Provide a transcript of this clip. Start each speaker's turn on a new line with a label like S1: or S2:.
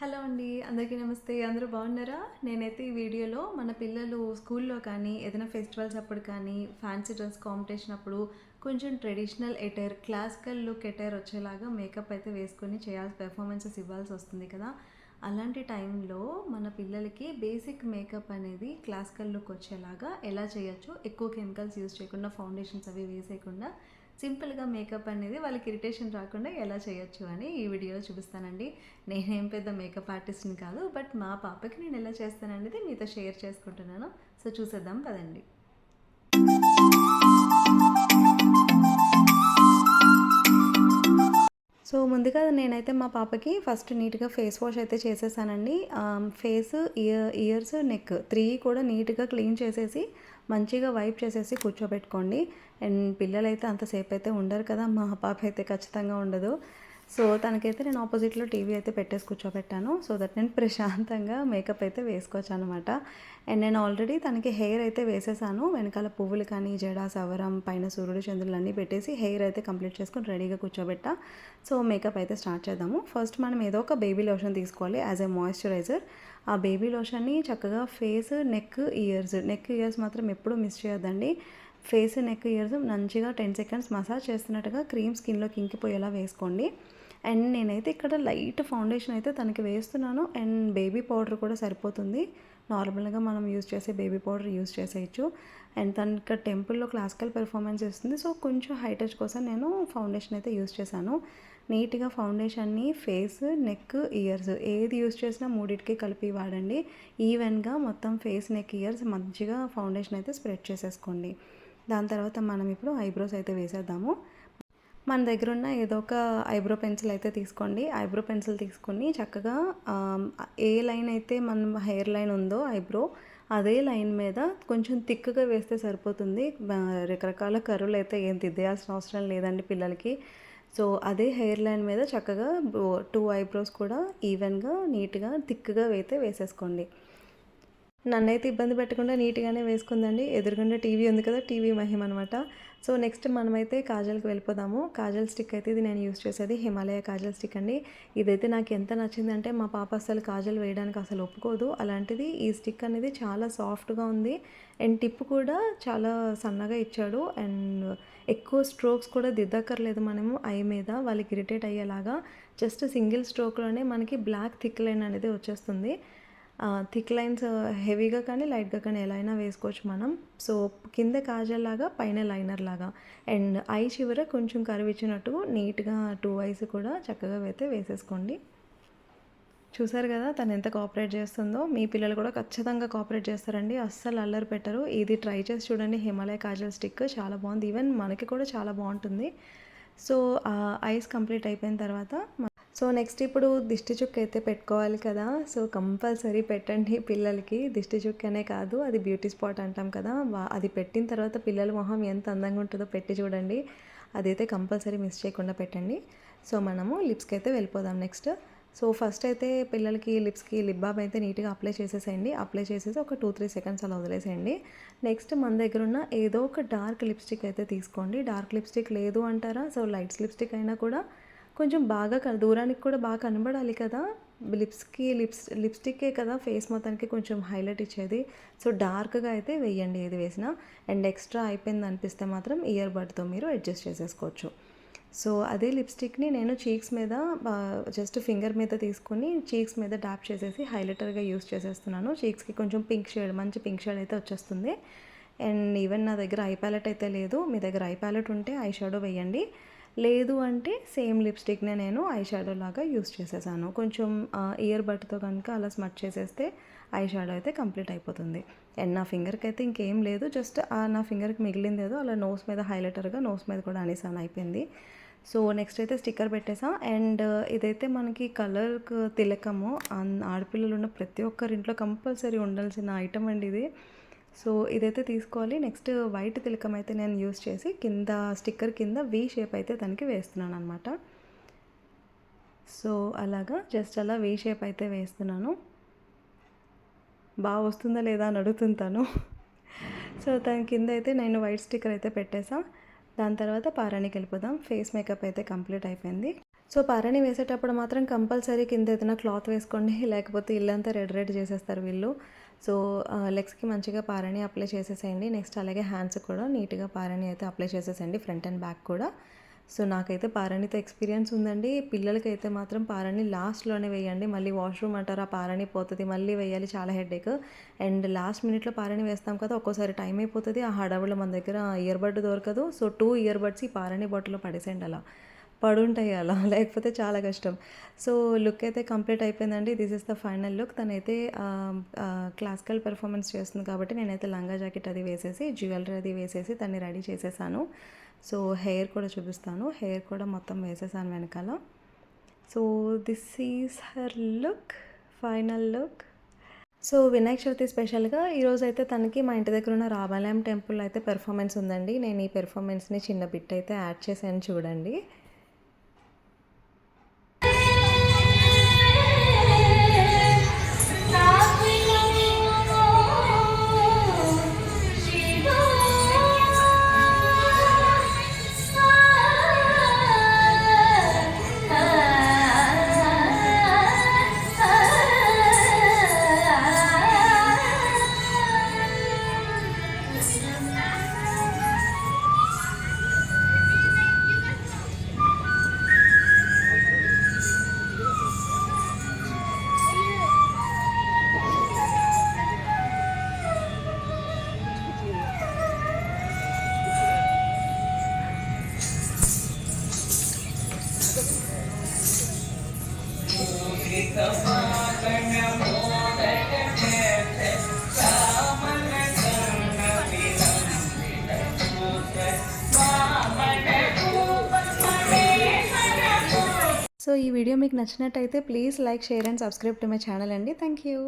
S1: Hello అండి. అందరికీ నమస్తే. అందరూ బాగున్నారా? నేనైతే ఈ వీడియోలో మన పిల్లలు స్కూల్లో కానీ, ఏదైనా ఫెస్టివల్స్ అప్పుడు కానీ, ఫ్యాన్సీ డ్రెస్ కాంపిటీషన్ అప్పుడు కొంచెం traditional attire, classical look attire వచ్చేలాగా మేకప్ అయితే వేసుకొని పెర్ఫార్మెన్సెస్ ఇవ్వాల్సి వస్తుంది కదా! అలాంటి టైంలో మన పిల్లలకి బేసిక్ మేకప్ అనేది క్లాసికల్ లుక్ వచ్చేలాగా ఎలా చేయొచ్చు, ఎక్కువ కెమికల్స్ యూజ్ చేయకుండా, ఫౌండేషన్స్ అవి వేసేయకుండా సింపుల్గా మేకప్ అనేది వాళ్ళకి ఇరిటేషన్ రాకుండా ఎలా చేయొచ్చు అని ఈ వీడియోలో చూపిస్తానండి. నేనేం పెద్ద మేకప్ ఆర్టిస్ట్ని కాదు, బట్ మా పాపకి నేను ఎలా చేస్తాననేది మీతో షేర్ చేసుకుంటున్నాను. సో చూసేద్దాం పదండి. సో ముందుగా నేనైతే మా పాపకి ఫస్ట్ నీట్గా ఫేస్ వాష్ అయితే చేసేసానండి. ఫేస్, ఇయర్స్, నెక్ 3 కూడా నీట్గా క్లీన్ చేసేసి మంచిగా వైప్ చేసేసి కూర్చోబెట్టుకోండి. అండ్ పిల్లలైతే అంతసేపు అయితే ఉండరు కదా, మా పాప అయితే ఖచ్చితంగా ఉండదు. సో తనకైతే నేను ఆపోజిట్లో టీవీ అయితే పెట్టేసి కూర్చోబెట్టాను, సో దట్ నేను ప్రశాంతంగా మేకప్ అయితే వేసుకోవచ్చు అనమాట. అండ్ నేను ఆల్రెడీ తనకి హెయిర్ అయితే వేసేసాను. వెనకాల పువ్వులు కానీ, జడ, సవరం, పైన సూర్యుడు చంద్రులు అన్నీ పెట్టేసి హెయిర్ అయితే కంప్లీట్ చేసుకొని రెడీగా కూర్చోబెట్టా. సో మేకప్ అయితే స్టార్ట్ చేద్దాము. ఫస్ట్ మనం ఏదో ఒక బేబీ లోషన్ తీసుకోవాలి యాజ్ ఏ మాయిశ్చరైజర్. ఆ బేబీ లోషన్ని చక్కగా ఫేస్, నెక్, ఇయర్స్ మాత్రం ఎప్పుడూ మిస్ చేయొద్దండి. ఫేస్, నెక్, ఇయర్స్ మంచిగా 10 సెకండ్స్ మసాజ్ చేస్తున్నట్టుగా క్రీమ్ స్కిన్లోకి ఇంకిపోయేలా వేసుకోండి. అండ్ నేనైతే ఇక్కడ లైట్ ఫౌండేషన్ అయితే తనకి వేస్తున్నాను. అండ్ బేబీ పౌడర్ కూడా సరిపోతుంది. నార్మల్గా మనం యూజ్ చేసే బేబీ పౌడర్ యూజ్ చేసేయచ్చు. అండ్ తను ఇక్కడ టెంపుల్లో క్లాసికల్ పెర్ఫార్మెన్స్ ఇస్తుంది, సో కొంచెం హై టచ్ కోసం నేను ఫౌండేషన్ అయితే యూజ్ చేశాను. నీట్గా ఫౌండేషన్ని ఫేస్, నెక్, ఇయర్స్ ఏది యూజ్ చేసినా మూడింటికి కలిపి వాడండి. ఈవెన్గా మొత్తం ఫేస్, నెక్, ఇయర్స్ మంచిగా ఫౌండేషన్ అయితే స్ప్రెడ్ చేసేసుకోండి. దాని తర్వాత మనం ఇప్పుడు ఐబ్రోస్ అయితే వేసేద్దాము. మన దగ్గర ఉన్న ఏదో ఒక ఐబ్రో పెన్సిల్ అయితే తీసుకోండి. ఐబ్రో పెన్సిల్ తీసుకొని చక్కగా ఏ లైన్ అయితే మన హెయిర్ లైన్ ఉందో ఐబ్రో, అదే లైన్ మీద కొంచెం థిక్గా వేస్తే సరిపోతుంది. రకరకాల కర్రులు అయితే ఏం దిద్దేయాల్సిన అవసరం లేదండి పిల్లలకి. సో అదే హెయిర్ లైన్ మీద చక్కగా 2 ఐబ్రోస్ కూడా ఈవెన్గా, నీట్గా, థిక్గా అయితే వేసేసుకోండి. నన్నైతే ఇబ్బంది పెట్టకుండా నీట్గానే వేసుకుందండి. ఎదురుగుండా టీవీ ఉంది కదా, టీవీ మహిమ అనమాట. సో నెక్స్ట్ మనమైతే కాజల్కి వెళ్ళిపోదాము. కాజల్ స్టిక్ అయితే ఇది నేను యూస్ చేసేది హిమాలయ కాజల్ స్టిక్ అండి. ఇదైతే నాకు ఎంత నచ్చిందంటే మా పాప అసలు కాజల్ వేయడానికి అసలు ఒప్పుకోదు. అలాంటిది ఈ స్టిక్ అనేది చాలా సాఫ్ట్గా ఉంది. అండ్ టిప్ కూడా చాలా సన్నగా ఇచ్చాడు. అండ్ ఎక్కువ స్ట్రోక్స్ కూడా దిద్దక్కర్లేదు మనము ఐ మీద వాళ్ళకి ఇరిటేట్ అయ్యేలాగా. జస్ట్ సింగిల్ స్ట్రోక్లోనే మనకి బ్లాక్ థిక్ లైన్ అనేది వచ్చేస్తుంది. థిక్ లైన్స్ హెవీగా కానీ, లైట్గా కానీ ఎలా అయినా వేసుకోవచ్చు మనం. సో కింద కాజల్ లాగా, పైన లైనర్ లాగా. అండ్ ఐ చివర కొంచెం కర్వ్ ఇచ్చినట్టు నీట్గా 2 ఐస్ కూడా చక్కగా అయితే వేసేసుకోండి. చూసారు కదా తను ఎంత కోఆపరేట్ చేస్తుందో. మీ పిల్లలు కూడా ఖచ్చితంగా కోఆపరేట్ చేస్తారండి, అస్సలు అల్లరి పెట్టరు. ఇది ట్రై చేసి చూడండి, హిమాలయ కాజల్ స్టిక్ చాలా బాగుంది. ఈవెన్ మనకి కూడా చాలా బాగుంటుంది. సో ఐస్ కంప్లీట్ అయిపోయిన తర్వాత సో నెక్స్ట్ ఇప్పుడు దిష్టి చుక్క అయితే పెట్టుకోవాలి కదా. సో కంపల్సరీ పెట్టండి పిల్లలకి. దిష్టి చుక్కనే కాదు, అది బ్యూటీ స్పాట్ అంటాం కదా, అది పెట్టిన తర్వాత పిల్లల మొహం ఎంత అందంగా ఉంటుందో పెట్టి చూడండి. అదైతే కంపల్సరీ మిస్ చేయకుండా పెట్టండి. సో మనము లిప్స్కి అయితే వెళ్ళిపోదాం నెక్స్ట్. సో ఫస్ట్ అయితే పిల్లలకి లిప్స్కి లిప్ బామ్ అయితే నీట్గా అప్లై చేసేసేయండి. అప్లై చేసేసి ఒక 2-3 సెకండ్స్ అలా వదిలేసేయండి. నెక్స్ట్ మన దగ్గర ఉన్న ఏదో ఒక డార్క్ లిప్స్టిక్ అయితే తీసుకోండి. డార్క్ లిప్స్టిక్ లేదు అంటారా, సో లైట్స్ లిప్స్టిక్ అయినా కూడా కొంచెం బాగా దూరానికి కూడా బాగా కనబడాలి కదా. లిప్స్టిక్కే కదా ఫేస్ మొత్తానికి కొంచెం హైలైట్ ఇచ్చేది. సో డార్క్గా అయితే వేయండి ఏది వేసినా. అండ్ ఎక్స్ట్రా అయిపోయింది అనిపిస్తే మాత్రం ఇయర్ బడ్తో మీరు అడ్జస్ట్ చేసేసుకోవచ్చు. సో అదే లిప్స్టిక్ని నేను చీక్స్ మీద జస్ట్ ఫింగర్ మీద తీసుకొని చీక్స్ మీద డాప్ చేసేసి హైలైటర్గా యూస్ చేసేస్తున్నాను. చీక్స్కి కొంచెం పింక్ షేడ్, మంచి పింక్ షేడ్ అయితే వచ్చేస్తుంది. అండ్ ఈవెన్ నా దగ్గర ఐ ప్యాలెట్ అయితే లేదు. మీ దగ్గర ఐ ప్యాలెట్ ఉంటే ఐ షాడో వేయండి. లేదు అంటే సేమ్ లిప్స్టిక్నే నేను ఐ షాడో లాగా యూస్ చేసేసాను. కొంచెం ఇయర్ బడ్తో కనుక అలా స్మచ్ చేసేస్తే ఐ షాడో అయితే కంప్లీట్ అయిపోతుంది. అండ్ నా ఫింగర్కి అయితే ఇంకేం లేదు, జస్ట్ నా ఫింగర్కి మిగిలింది ఏదో అలా నోస్ మీద హైలైటర్గా నోస్ మీద కూడా అనేసాను, అయిపోయింది. సో నెక్స్ట్ అయితే స్టిక్కర్ పెట్టేసా. అండ్ ఇదైతే మనకి కలర్కి తిలకము, ఆడపిల్లలు ఉన్న ప్రతి ఒక్కరింట్లో కంపల్సరీ ఉండాల్సిన ఐటమ్ అండి ఇది. సో ఇదైతే తీసుకోవాలి. నెక్స్ట్ వైట్ తిలకం అయితే నేను యూస్ చేసి కింద స్టిక్కర్ కింద వి షేప్ అయితే దానికి వేస్తున్నాను అనమాట. సో అలాగా జస్ట్ అలా వి షేప్ అయితే వేస్తున్నాను. బాగా వస్తుందా లేదా అని అడుగుతుంటాను. సో దాని కింద అయితే నేను వైట్ స్టిక్కర్ అయితే పెట్టేసా. దాని తర్వాత పారానికి వెళ్ళిపోదాం. ఫేస్ మేకప్ అయితే కంప్లీట్ అయిపోయింది. సో పారణి వేసేటప్పుడు మాత్రం కంపల్సరీ కింద ఏదైనా క్లాత్ వేసుకోండి, లేకపోతే ఇల్లంతా రెడ్ రెడ్ చేసేస్తారు వీళ్ళు. సో లెగ్స్కి మంచిగా పారణి అప్లై చేసేసేయండి. నెక్స్ట్ అలాగే హ్యాండ్స్ కూడా నీట్గా పారణి అయితే అప్లై చేసేసేయండి, ఫ్రంట్ అండ్ బ్యాక్ కూడా. సో నాకైతే పారణితో ఎక్స్పీరియన్స్ ఉందండి. పిల్లలకైతే మాత్రం పారణి లాస్ట్లోనే వేయండి, మళ్ళీ వాష్రూమ్ అంటారు, ఆ పారణి పోతుంది, మళ్ళీ వేయాలి, చాలా హెడేక్. అండ్ లాస్ట్ మినిట్లో పారణి వేస్తాం కదా, ఒక్కోసారి టైం అయిపోతుంది, ఆ హడావుడిలో మన దగ్గర ఇయర్ బడ్ దొరకదు. సో 2 ఇయర్ బడ్స్ ఈ పారణి బాటిల్లో పడేసేయండి, అలా పడుంటాయి అలా, లేకపోతే చాలా కష్టం. సో లుక్ అయితే కంప్లీట్ అయిపోయిందండి. This is the final look. తనైతే క్లాసికల్ పెర్ఫార్మెన్స్ చేస్తుంది కాబట్టి నేనైతే లంగా జాకెట్ అది వేసేసి, జ్యువెలరీ అది వేసేసి తన్ని రెడీ చేసేసాను. సో హెయిర్ కూడా చూపిస్తాను, హెయిర్ కూడా మొత్తం వేసేసాను వెనకాల. So this is her look, final look. So Vinayaka Chavithi స్పెషల్గా ఈరోజు అయితే తనకి మా ఇంటి దగ్గర ఉన్న రామాలయం టెంపుల్ అయితే పెర్ఫార్మెన్స్ ఉందండి. నేను ఈ పెర్ఫార్మెన్స్ని చిన్న బిట్ అయితే యాడ్ చేశాను, చూడండి. సో ఈ వీడియో మీకు నచ్చినట్టయితే please like, share and subscribe to my channel అండి. Thank you.